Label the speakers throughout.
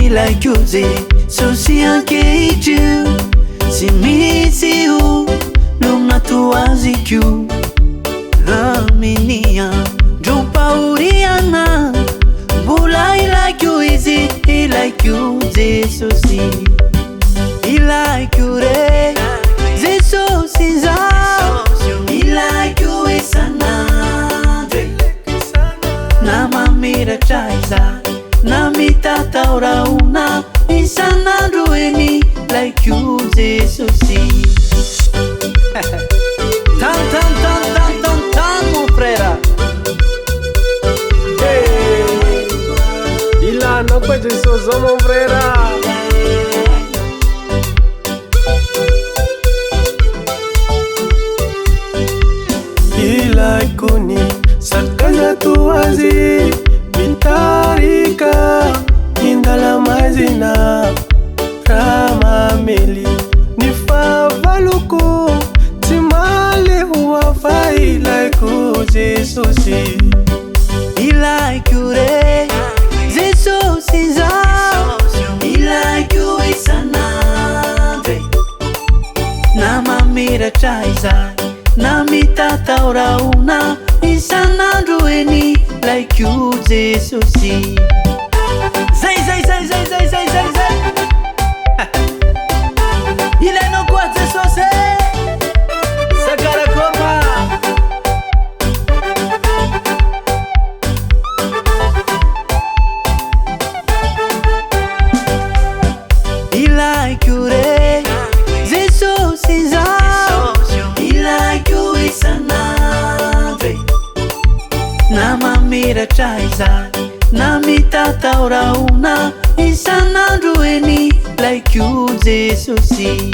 Speaker 1: Ilaiko Jesosy ankehitr'io tsy misy olona toaziko amin'ny androm-pahoriana mbola ilaiko izy Ilaiko Jesosy ilaiko re Jesosy zao ilaiko isan'andro na mamiratra izay na mitataoraona isan'andro eny Ilaiko Jesosy. Tan mon frère.
Speaker 2: Hey, Ilaiko Jesosy mon frère. Ilaiko ni sakanya tuazi mitarika indala mazina ramameli ni favaluko timale huwafa Ilaiko Jesosy
Speaker 1: ilaiko re Jesosy zao ilaiko isan'andro na mamiratra izay na mitataoraona isan'andro eny Ilaiko Jesosy. Zay Ilaiko Jesosy sakarakorma ilaiko re Jesosy zao ilaiko isan'andro na mamiratra izay na mitataoraona isan'andro eny Ilaiko Jesosy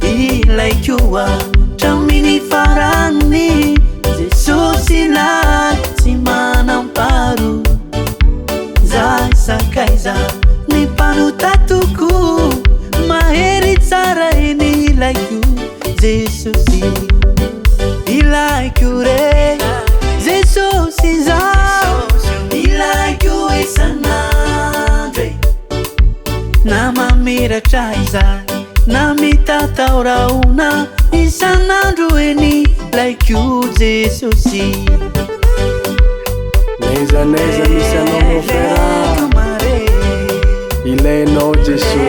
Speaker 1: ilaiko hatramin'ny farany Jesosy lahy tsy manamparo zay sakaiza ny mpanotatoko mahery tsara eny Ilaiko Jesosy ilaiko re Jesosy zao ilaiko isan'andro na mamiratra izay na mitataoraona isan'andro eny Ilaiko Jesosy.
Speaker 2: Neza misy anao mon frère ilainao Jesosy